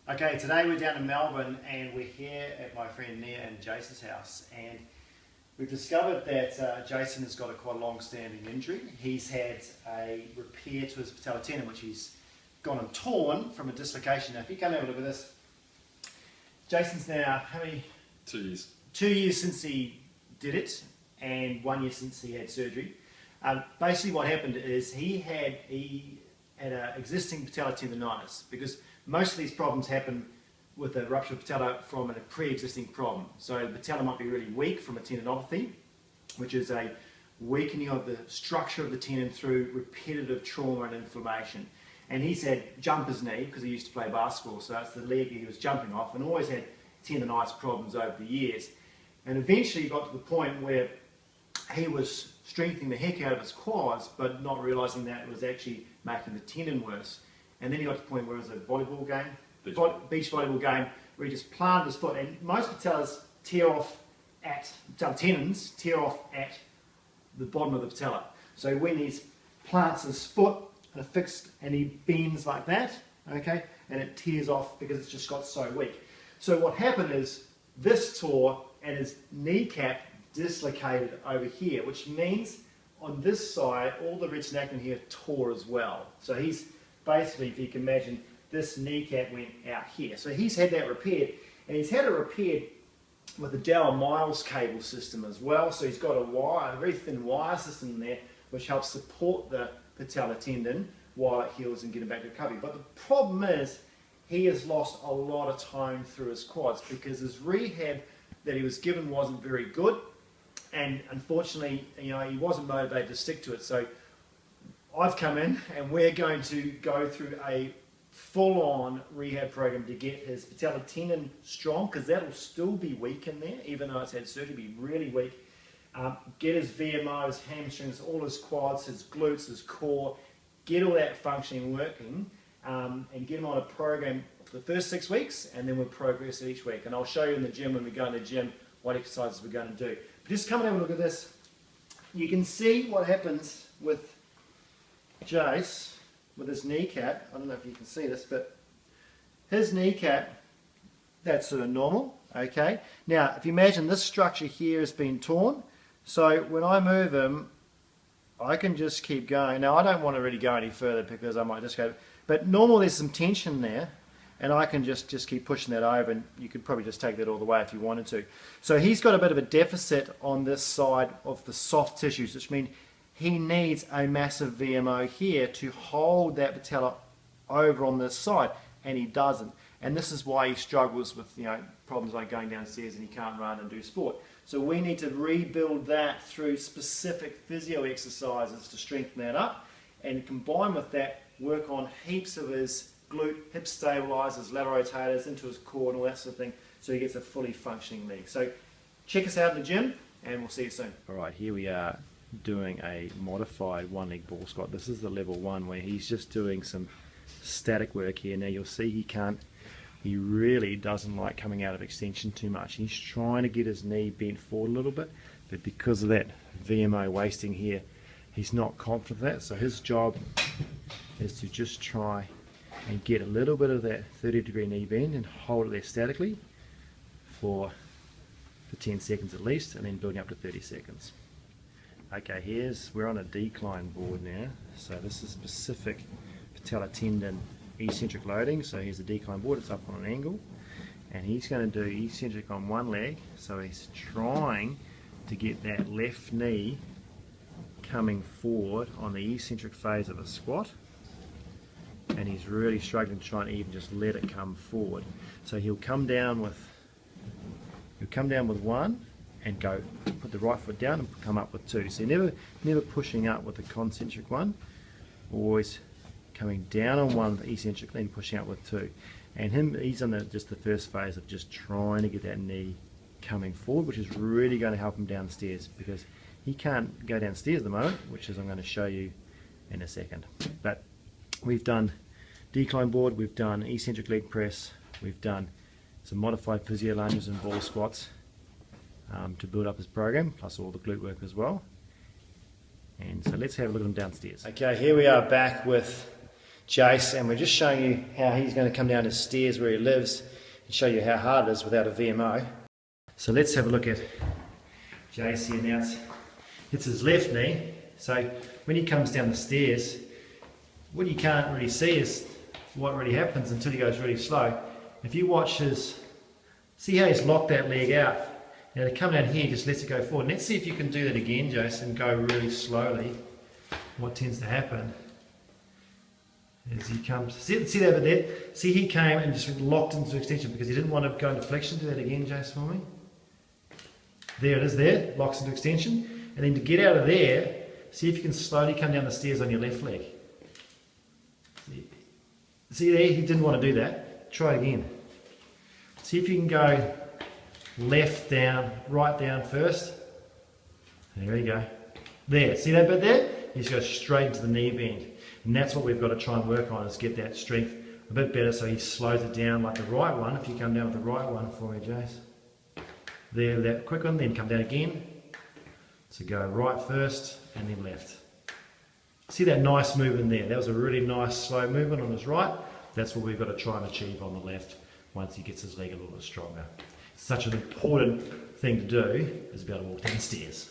Okay, today we're down in Melbourne and we're here at my friend Nia and Jason's house, and we've discovered that Jason has got quite a long-standing injury. He's had a repair to his patella tendon, which he's gone and torn from a dislocation. Now, if you come have a look at this, Jason's now, how many? 2 years. 2 years since he did it, and 1 year since he had surgery. Basically what happened is he had an existing patella tendonitis, because most of these problems happen with a rupture of patella from a pre-existing problem. So the patella might be really weak from a tendinopathy, which is a weakening of the structure of the tendon through repetitive trauma and inflammation. And he's had jumper's knee because he used to play basketball, so that's the leg he was jumping off, and always had tendonitis problems over the years. And eventually he got to the point where he was strengthening the heck out of his quads, but not realising that it was actually making the tendon worse. And then he got to the point where it was a volleyball game, beach volleyball game, where he just planted his foot. And most patellas tear off patella tendons tear off at the bottom of the patella. So when he plants his foot and he bends like that, okay, and it tears off because it's just got so weak. So what happened is this tore and his kneecap dislocated over here, which means on this side all the retinaculum here tore as well. So he's basically, if you can imagine, this kneecap went out here. So he's had that repaired, and he's had it repaired with a Dow Miles cable system as well. So he's got a very thin wire system in there which helps support the patella tendon while it heals and getting back to recovery. But the problem is he has lost a lot of tone through his quads because his rehab that he was given wasn't very good, and unfortunately, he wasn't motivated to stick to it. So I've come in and we're going to go through a full-on rehab program to get his patella tendon strong, because that'll still be weak in there, even though it's had surgery, be really weak. Get his VMO, his hamstrings, all his quads, his glutes, his core, get all that functioning working, and get him on a program for the first 6 weeks, and then we'll progress it each week. And I'll show you in the gym, when we go in the gym, what exercises we're going to do. But just come and have a look at this. You can see what happens with Jace with his kneecap. I don't know if you can see this, but his kneecap, that's sort of normal, okay? Now, if you imagine this structure here has been torn, so when I move him, I can just keep going. Now, I don't want to really go any further because I might just go, but normally there's some tension there, and I can just keep pushing that over, and you could probably just take that all the way if you wanted to. So he's got a bit of a deficit on this side of the soft tissues, which means he needs a massive VMO here to hold that patella over on this side, and he doesn't. And this is why he struggles with problems like going downstairs and he can't run and do sport. So we need to rebuild that through specific physio exercises to strengthen that up, and combine with that, work on heaps of his glute, hip stabilizers, lateral rotators into his core and all that sort of thing, so he gets a fully functioning leg. So check us out in the gym and we'll see you soon. Alright, here we are doing a modified one leg ball squat. This is the level 1 where he's just doing some static work here. Now you'll see he really doesn't like coming out of extension too much. He's trying to get his knee bent forward a little bit, but because of that VMO wasting here, he's not confident with that. So his job is to just try and get a little bit of that 30-degree knee bend and hold it there statically for 10 seconds at least, and then building up to 30 seconds. Okay, we're on a decline board now, so this is specific patella tendon eccentric loading. So here's the decline board, it's up on an angle, and he's going to do eccentric on one leg, so he's trying to get that left knee coming forward on the eccentric phase of a squat, and he's really struggling to try and even just let it come forward. So he'll come down with one and go put the right foot down and come up with two. So you're never pushing up with the concentric one, always coming down on one eccentrically and pushing up with two. And he's on just the first phase of just trying to get that knee coming forward, which is really going to help him downstairs, because he can't go downstairs at the moment, which is I'm going to show you in a second. But we've done decline board, we've done eccentric leg press, we've done some modified physio lunges and ball squats to build up his program, plus all the glute work as well. And so let's have a look at him downstairs. Okay, here we are back with Jace, and we're just showing you how he's going to come down his stairs where he lives and show you how hard it is without a VMO. So let's have a look at Jace here now. It's his left knee, so when he comes down the stairs, what you can't really see is what really happens until he goes really slow. If you watch his, see how he's locked that leg out. Now to come down here, he just lets it go forward. Let's see if you can do that again, Jason, go really slowly. What tends to happen is he comes, see that over there? See, he came and just locked into extension because he didn't want to go into flexion. Do that again, Jason, for me. There it is there, locks into extension. And then to get out of there, see if you can slowly come down the stairs on your left leg. See there, he didn't want to do that. Try it again. See if you can go left down, right down first. There you go. There, see that bit there? You just go straight into the knee bend. And that's what we've got to try and work on, is get that strength a bit better so he slows it down like the right one. If you come down with the right one for me, Jace. There, that quick one, then come down again. So go right first and then left. See that nice movement there? That was a really nice slow movement on his right. That's what we've got to try and achieve on the left once he gets his leg a little bit stronger. Such an important thing to do is be able to walk down the stairs.